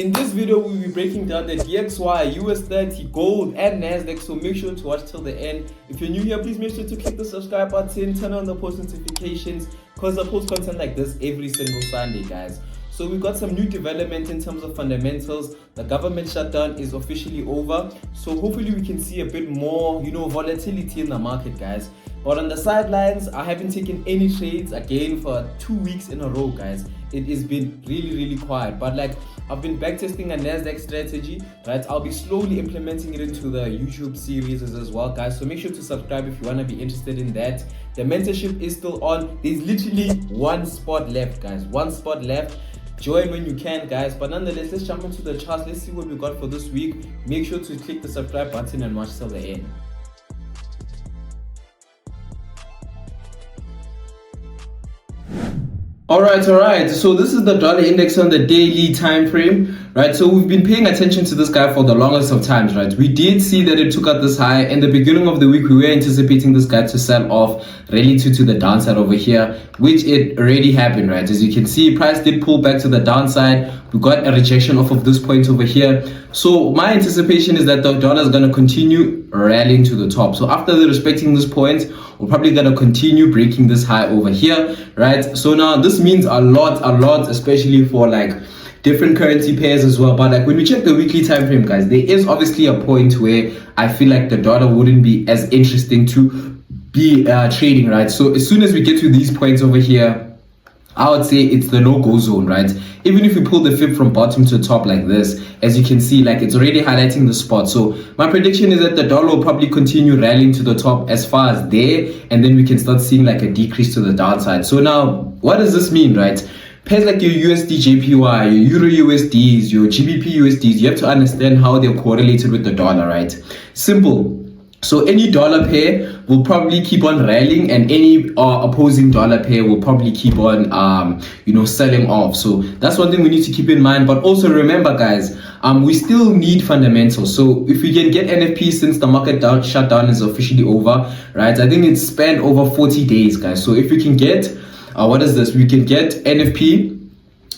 In this video, we'll be breaking down the DXY, US30, gold, and Nasdaq, so make sure to watch till the end. If you're new here, please make sure to click the subscribe button, turn on the post notifications, because I post content like this every single Sunday, guys. So we've got some new development in terms of fundamentals. The government shutdown is officially over, so hopefully we can see a bit more, volatility in the market, guys. But on the sidelines, I haven't taken any trades again for 2 weeks in a row, guys. It has been really quiet, but I've been backtesting a Nasdaq strategy, right? I'll be slowly implementing it into the YouTube series as well, guys. So make sure to subscribe if you want to be interested in that. The mentorship is still on. There's literally one spot left, guys. One spot left. Join when you can, guys. But nonetheless, let's jump into the charts. Let's see what we got for this week. Make sure to click the subscribe button and watch till the end. All right. So this is the dollar index on the daily time frame, right? So we've been paying attention to this guy for the longest of times, right? We did see that it took out this high in the beginning of the week. We were anticipating this guy to sell off relative to the downside over here, which it already happened, right? As you can see, price did pull back to the downside. We got a rejection off of this point over here. So my anticipation is that the dollar is going to continue rallying to the top. So after respecting this point, we're probably going to continue breaking this high over here, right? So now this means a lot, especially for different currency pairs as well. But when we check the weekly time frame, guys, there is obviously a point where I feel like the dollar wouldn't be as interesting to be trading, right? So as soon as we get to these points over here, I would say it's the no-go zone, right? Even if we pull the fib from bottom to top like this, as you can see, it's already highlighting the spot. So my prediction is that the dollar will probably continue rallying to the top as far as there, and then we can start seeing a decrease to the downside. So now, what does this mean, right? Pairs like your USD JPY, your Euro USDs, your GBP USDs, you have to understand how they're correlated with the dollar, right? Simple. So any dollar pair will probably keep on rallying, and any opposing dollar pair will probably keep on, selling off. So that's one thing we need to keep in mind. But also remember, guys, we still need fundamentals. So if we can get NFP since the market shutdown is officially over, right? I think it's spanned over 40 days, guys. So if we can get, we can get NFP.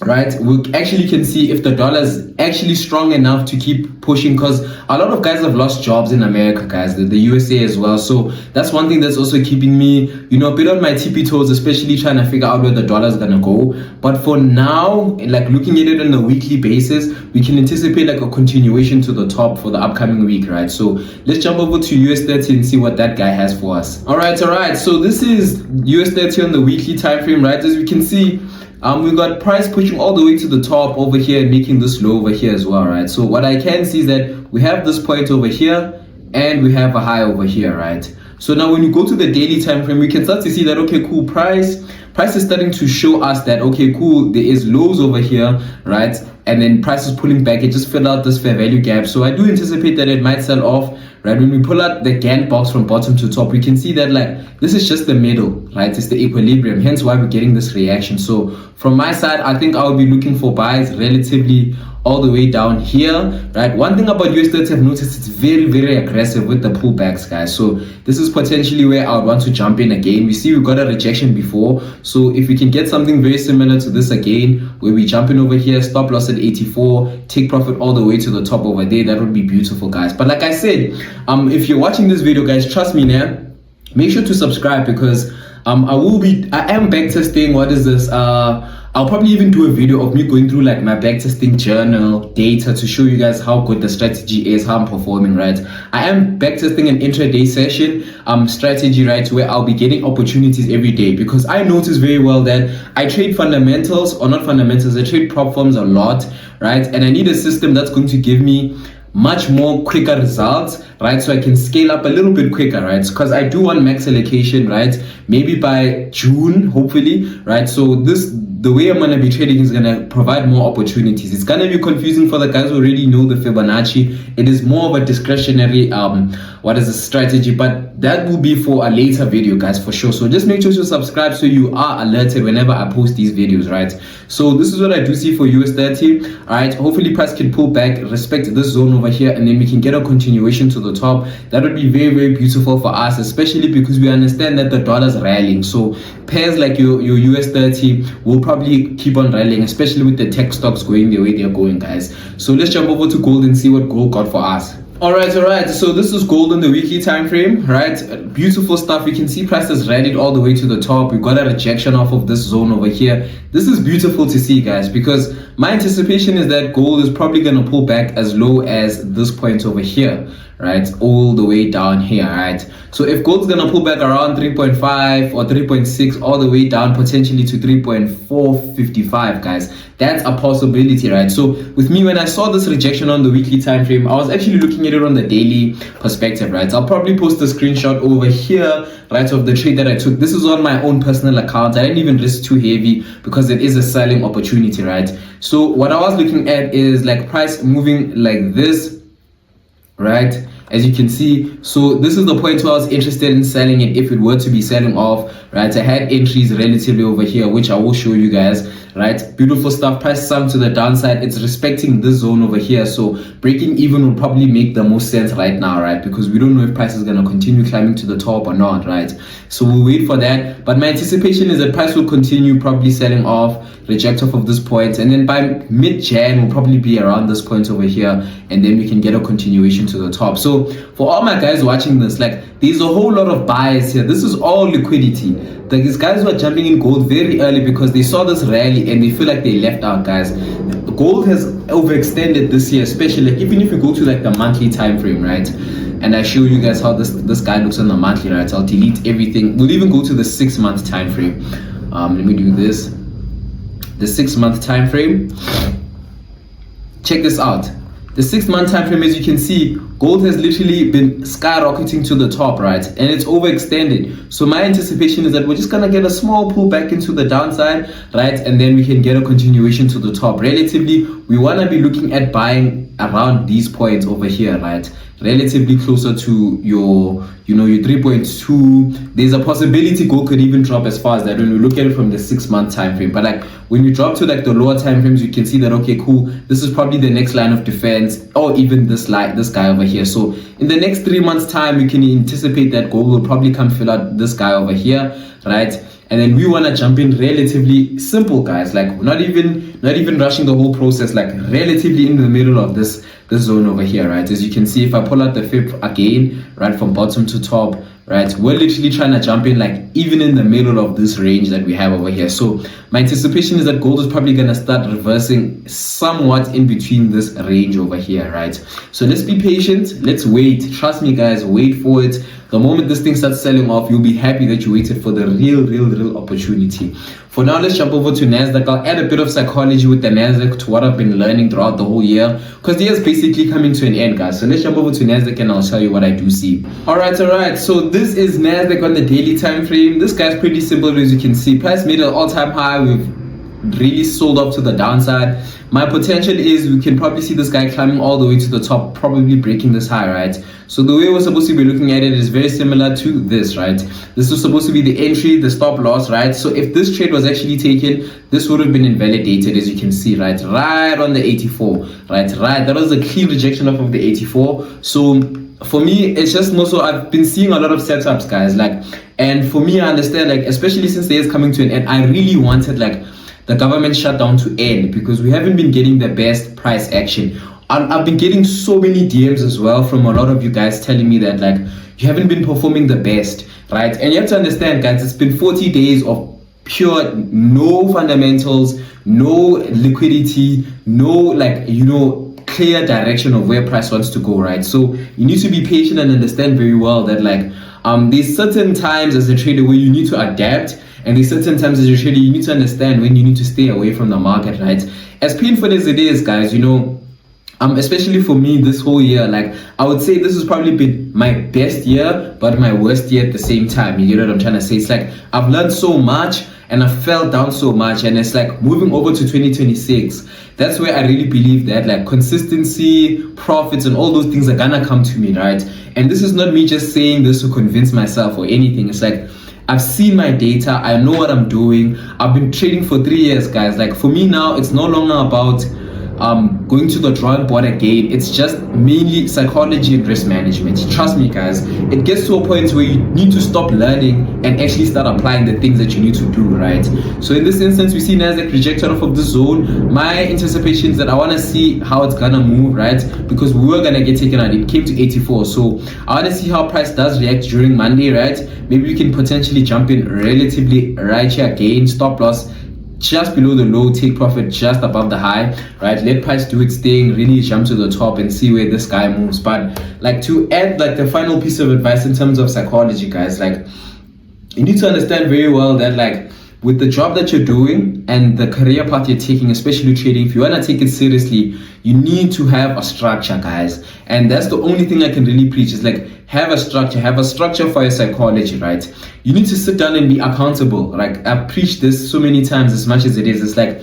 Right, we actually can see if the dollar is actually strong enough to keep pushing, because a lot of guys have lost jobs in America, guys, the USA as well. So that's one thing that's also keeping me, a bit on my tippy toes, especially trying to figure out where the dollar is gonna go. But for now, looking at it on a weekly basis, we can anticipate a continuation to the top for the upcoming week, right? So let's jump over to US30 and see what that guy has for us. All right. So this is US30 on the weekly time frame, right? As we can see, we got price pushing all the way to the top over here and making this low over here as well, right? So what I can see is that we have this point over here and we have a high over here, right? So now when you go to the daily time frame, we can start to see that, okay, cool, price is starting to show us that, okay, cool, there is lows over here, right? And then price is pulling back. It just filled out this fair value gap. So I do anticipate that it might sell off, right? When we pull out the Gantt box from bottom to top, we can see that this is just the middle, right? It's the equilibrium, hence why we're getting this reaction. So from my side, I think I'll be looking for buys relatively all the way down here, right? One thing about US30, I've noticed it's very aggressive with the pullbacks, guys. So this is potentially where I would want to jump in again. We see we got a rejection before, so if we can get something very similar to this again, where we jump in over here, stop loss at 84, take profit all the way to the top over there, that would be beautiful, guys. But like I said, if you're watching this video, guys, trust me now, make sure to subscribe, because I am backtesting. What is this? I'll probably even do a video of me going through my backtesting journal data to show you guys how good the strategy is, how I'm performing, right? I am backtesting an intraday session strategy, right, where I'll be getting opportunities every day, because I notice very well that I trade fundamentals, or not fundamentals, I trade prop firms a lot, right? And I need a system that's going to give me much more quicker results, right? So I can scale up a little bit quicker, right? Because I do want max allocation, right? Maybe by June, hopefully, right? So the way I'm going to be trading is going to provide more opportunities. It's going to be confusing for the guys who already know the Fibonacci. It is more of a discretionary what is the strategy, but that will be for a later video, guys, for sure. So just make sure to subscribe so you are alerted whenever I post these videos, right? So this is what I do see for US30. All right, hopefully price can pull back, respect this zone over here, and then we can get a continuation to the top. That would be very, very beautiful for us, especially because we understand that the dollar's rallying. So pairs like your US30 will probably keep on rallying, especially with the tech stocks going the way they're going, guys. So let's jump over to gold and see what gold got for us. All right. So this is gold on the weekly time frame, right? Beautiful stuff. We can see prices rallied all the way to the top. We got a rejection off of this zone over here. This is beautiful to see, guys, because my anticipation is that gold is probably going to pull back as low as this point over here, right? All the way down here, right? So if gold's going to pull back around 3.5 or 3.6 all the way down potentially to 3.455, guys, that's a possibility, right? So with me, when I saw this rejection on the weekly time frame, I was actually looking at it on the daily perspective, right? I'll probably post a screenshot over here, right, of the trade that I took. This is on my own personal account. I didn't even risk too heavy because it is a selling opportunity, right? So what I was looking at is like price moving like this, right? As you can see, so this is the point where I was interested in selling it if it were to be selling off, right? I had entries relatively over here, which I will show you guys, right? Beautiful stuff. Price sunk to the downside. It's respecting this zone over here, so breaking even will probably make the most sense right now, right? Because we don't know if price is going to continue climbing to the top or not, right? So we'll wait for that, but my anticipation is that price will continue probably selling off, reject off of this point, and then by mid-Jan will probably be around this point over here, and then we can get a continuation to the top. So for all my guys watching this, like, there's a whole lot of buyers here. This is all liquidity. These guys were jumping in gold very early because they saw this rally and they feel like they left out, guys. Gold has overextended this year, especially like even if you go to like the monthly time frame, right? And I show you guys how this guy looks on the monthly, right? I'll delete everything. We'll even go to the 6-month time frame. Let me do this. The 6-month time frame. Check this out. The 6-month time frame, as you can see, gold has literally been skyrocketing to the top, right? And it's overextended. So my anticipation is that we're just gonna get a small pullback into the downside, right? And then we can get a continuation to the top. Relatively, we wanna be looking at buying around these points over here, right? Relatively closer to your, your 3.2. There's a possibility gold could even drop as far as that when we look at it from the 6-month time frame. But like when you drop to like the lower time frames, you can see that, okay, cool, this is probably the next line of defense, or even this guy over here. So in the next 3 months time, you can anticipate that gold will probably come fill out this guy over here, right? And then we want to jump in relatively simple, guys, like not even rushing the whole process, like relatively in the middle of this zone over here, right? As you can see, if I pull out the fib again, right, from bottom to top, right, we're literally trying to jump in like even in the middle of this range that we have over here. So my anticipation is that gold is probably going to start reversing somewhat in between this range over here, right? So let's be patient, let's wait. Trust me, guys, wait for it. The moment this thing starts selling off, you'll be happy that you waited for the real opportunity. For now, let's jump over to Nasdaq. I'll add a bit of psychology with the Nasdaq to what I've been learning throughout the whole year, because the year is basically coming to an end, guys. So let's jump over to Nasdaq and I'll tell you what I do see. All right. So this is Nasdaq on the daily time frame. This guy's pretty simple, as you can see. Price made an all-time high. We've really sold off to the downside. My potential is we can probably see this guy climbing all the way to the top, probably breaking this high, right? So the way we're supposed to be looking at it is very similar to this, right? This was supposed to be the entry, the stop loss, right? So if this trade was actually taken, this would have been invalidated, as you can see, right on the 84, right? That was a clean rejection off of the 84. So for me, it's just more so I've been seeing a lot of setups, guys, like, and for me, I understand, like, especially since the year is coming to an end, I really wanted like the government shutdown to end because we haven't been getting the best price action. I've been getting so many DMs as well from a lot of you guys telling me that like you haven't been performing the best, right? And you have to understand, guys, it's been 40 days of pure no fundamentals, no liquidity, no like clear direction of where price wants to go, right? So you need to be patient and understand very well that like there's certain times as a trader where you need to adapt, and there's certain times as a trader you need to understand when you need to stay away from the market, right? As painful as it is, guys, Especially for me this whole year, like I would say this has probably been my best year, but my worst year at the same time. You get what I'm trying to say? It's like I've learned so much and I fell down so much, and it's like moving over to 2026. That's where I really believe that like consistency, profits, and all those things are gonna come to me, right? And this is not me just saying this to convince myself or anything. It's like I've seen my data, I know what I'm doing. I've been trading for 3 years, guys. Like for me now, it's no longer about going to the drawing board again. It's just mainly psychology and risk management. Trust me, guys, it gets to a point where you need to stop learning and actually start applying the things that you need to do, right? So in this instance, we see Nasdaq rejected off of the zone. My anticipation is that I want to see how it's gonna move, right? Because we were gonna get taken out. It came to 84, so I want to see how price does react during Monday, right? Maybe we can potentially jump in relatively right here again, stop loss just below the low, take profit just above the high, right? Let price do its thing, really jump to the top and see where this guy moves. But like to add like the final piece of advice in terms of psychology, guys, like you need to understand very well that like with the job that you're doing and the career path you're taking, especially trading, if you want to take it seriously, you need to have a structure, guys. And that's the only thing I can really preach is like have a structure for your psychology, right? You need to sit down and be accountable. Like I've preached this so many times, as much as it is, it's like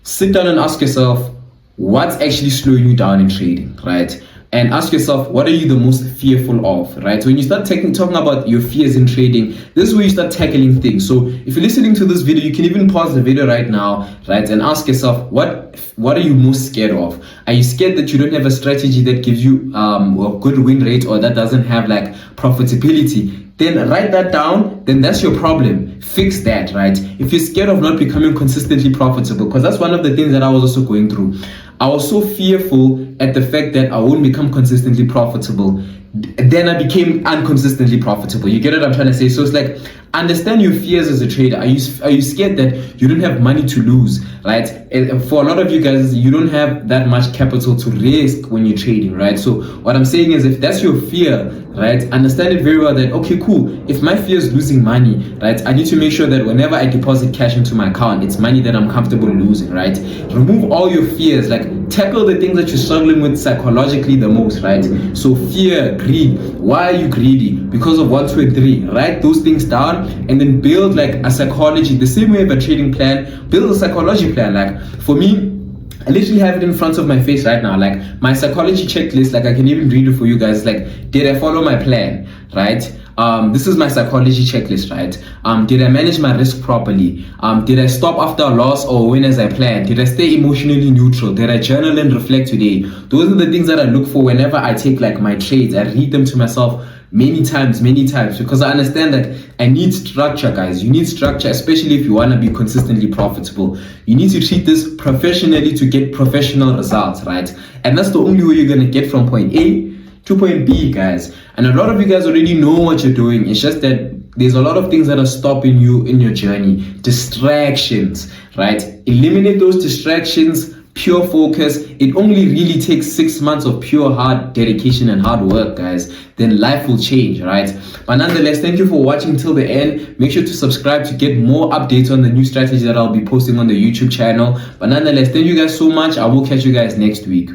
sit down and ask yourself what's actually slowing you down in trading, right? And ask yourself, what are you the most fearful of, right? When you start talking about your fears in trading, this is where you start tackling things. So if you're listening to this video, you can even pause the video right now, right? And ask yourself, what are you most scared of? Are you scared that you don't have a strategy that gives you a good win rate or that doesn't have like profitability? Then write that down, then that's your problem. Fix that, right? If you're scared of not becoming consistently profitable, because that's one of the things that I was also going through. I was so fearful at the fact that I won't become consistently profitable. Then I became inconsistently profitable. You get what I'm trying to say? So it's like, understand your fears as a trader. Are you scared that you don't have money to lose, right? And for a lot of you guys, you don't have that much capital to risk when you're trading, right? So what I'm saying is, if that's your fear, right, understand it very well that, okay, cool, if my fear is losing money, right, I need to make sure that whenever I deposit cash into my account, it's money that I'm comfortable losing, right? Remove all your fears, like tackle the things that you're struggling with psychologically the most, right? So fear, greed. Why are you greedy? Because of 1, 2, and 3. Write those things down and then build like a psychology. The same way of a trading plan, build a psychology plan. Like for me, I literally have it in front of my face right now. Like my psychology checklist, like I can even read it for you guys. Like, did I follow my plan, right? This is my psychology checklist, right? Did I manage my risk properly? Did I stop after a loss or win as I planned? Did I stay emotionally neutral? Did I journal and reflect today? Those are the things that I look for whenever I take like my trades. I read them to myself many times, because I understand that I need structure, guys. You need structure, especially if you want to be consistently profitable. You need to treat this professionally to get professional results, right? And that's the only way you're going to get from point A to point B, guys. And a lot of you guys already know what you're doing. It's just that there's a lot of things that are stopping you in your journey. Distractions, right? Eliminate those distractions. Pure focus. It only really takes 6 months of pure hard dedication and hard work, guys. Then life will change, right? But nonetheless, thank you for watching till the end. Make sure to subscribe to get more updates on the new strategy that I'll be posting on the YouTube channel. But nonetheless, thank you guys so much. I will catch you guys next week.